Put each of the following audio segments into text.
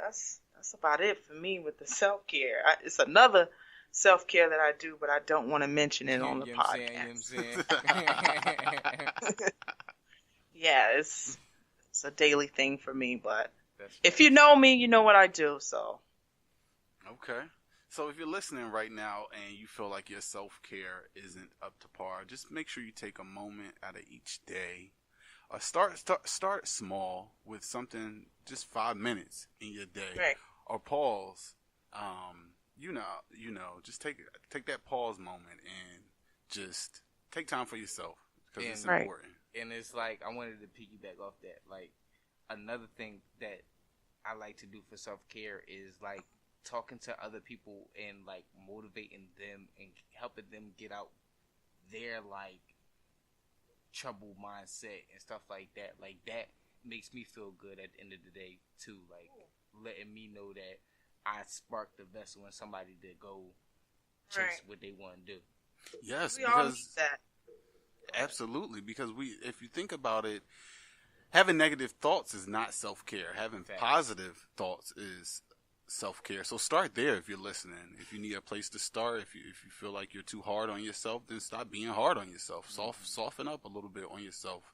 that's about it for me with the self-care. It's another self-care that I do, but I don't want to mention it on the podcast. Yeah, it's a daily thing for me, but if you know me, you know what I do, so. Okay. So if you're listening right now and you feel like your self-care isn't up to par, just make sure you take a moment out of each day. Start small with something, just 5 minutes in your day, right. Or pause. Just take that pause moment and just take time for yourself because it's important. And it's like I wanted to piggyback off that. Like another thing that I like to do for self-care is like talking to other people and like motivating them and helping them get out their like troubled mindset and stuff like that. Like that makes me feel good at the end of the day too. Like letting me know that I sparked the vessel in somebody to go chase what they want to do. Yes, we all need that. Absolutely, because if you think about it, having negative thoughts is not self-care. Having positive thoughts is self-care. So start there if you're listening. If you need a place to start, if you feel like you're too hard on yourself, then stop being hard on yourself. Soften up a little bit on yourself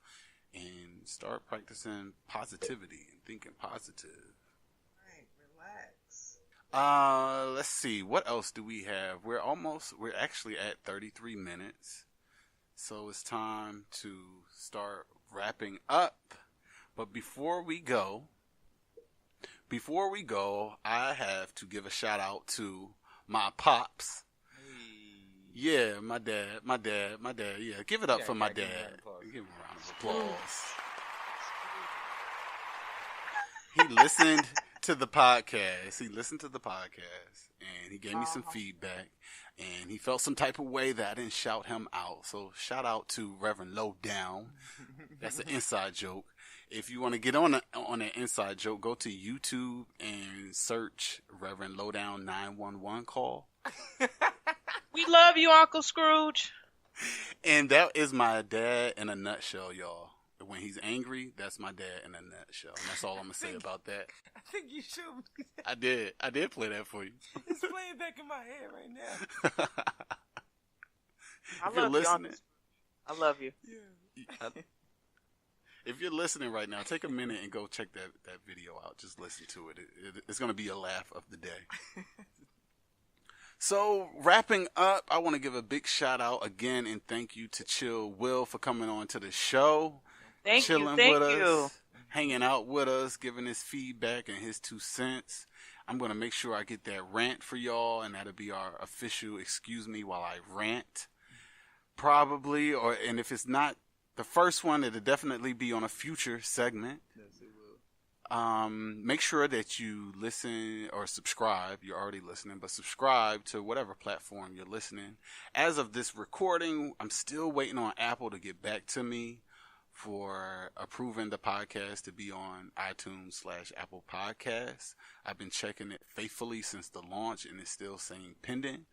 and start practicing positivity and thinking positive. Right, relax. Let's see. What else do we have? We're actually at 33 minutes. So it's time to start wrapping up. But before we go, I have to give a shout out to my pops. Hey. Yeah, my dad. Yeah, give it up for my dad. Give him a round of applause. He listened to the podcast. And he gave me some feedback. And he felt some type of way that I didn't shout him out. So shout out to Reverend Lowdown. That's an inside joke. If you want to get on an inside joke, go to YouTube and search Reverend Lowdown 911 call. We love you, Uncle Scrooge. And that is my dad in a nutshell, y'all. When he's angry, that's my dad in a nutshell. And that's all I'm going to say about that. I think you should. I did play that for you. It's playing back in my head right now. I love you, Uncle. I love you. Yeah. If you're listening right now, take a minute and go check that video out. Just listen to it. It's going to be a laugh of the day. So, wrapping up, I want to give a big shout out again and thank you to Chill Will for coming on to the show. Thank you. Us, hanging out with us, giving his feedback and his 2 cents. I'm going to make sure I get that rant for y'all, and that'll be our official excuse me while I rant. Probably, and if it's not the first one, it'll definitely be on a future segment. Yes, it will. Make sure that you listen or subscribe. You're already listening, but subscribe to whatever platform you're listening. As of this recording, I'm still waiting on Apple to get back to me for approving the podcast to be on iTunes/Apple Podcasts. I've been checking it faithfully since the launch, and it's still saying pending.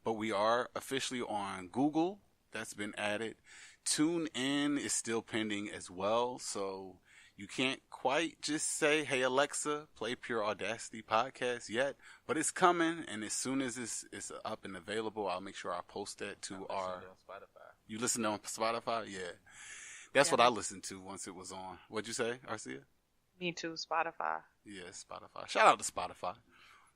But we are officially on Google. That's been added. TuneIn is still pending as well, so you can't quite just say, hey, Alexa, play Pure Audacity podcast yet, but it's coming, and as soon as it's up and available, I'll make sure I post that to our... Spotify. You listen on Spotify? Yeah. That's what I listened to once it was on. What'd you say, Arcia? Me too, Spotify. Yeah, Spotify. Shout out to Spotify.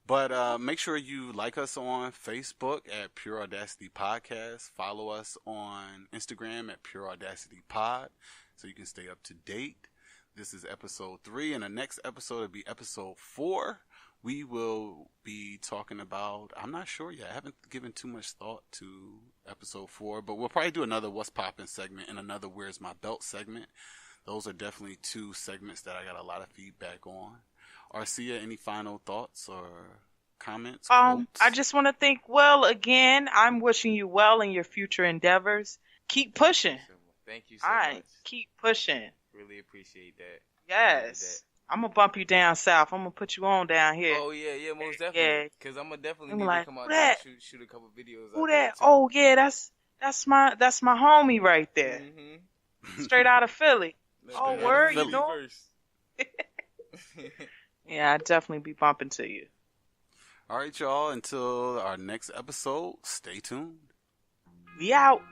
But make sure you like us on Facebook at Pure Audacity Podcast. Follow us on Instagram at Pure Audacity Pod so you can stay up to date. This is episode 3, and the next episode will be episode 4. We will be talking about, I'm not sure yet. I haven't given too much thought to episode 4, but we'll probably do another What's Poppin' segment and another Where's My Belt segment. Those are definitely 2 segments that I got a lot of feedback on. Arcia, any final thoughts or comments? I just want to think, again, I'm wishing you well in your future endeavors. Keep pushing. Thank you so much. Keep pushing. Really appreciate that. Yes. I'm going to bump you down south. I'm going to put you on down here. Oh, yeah, most definitely. Because I'm going to definitely need to come out there and shoot a couple videos. Who that? Oh, yeah, that's my homie right there. Mm-hmm. Straight out of Philly. Word, you know? Yeah, I'd definitely be bumping to you. All right, y'all. Until our next episode, stay tuned. We out.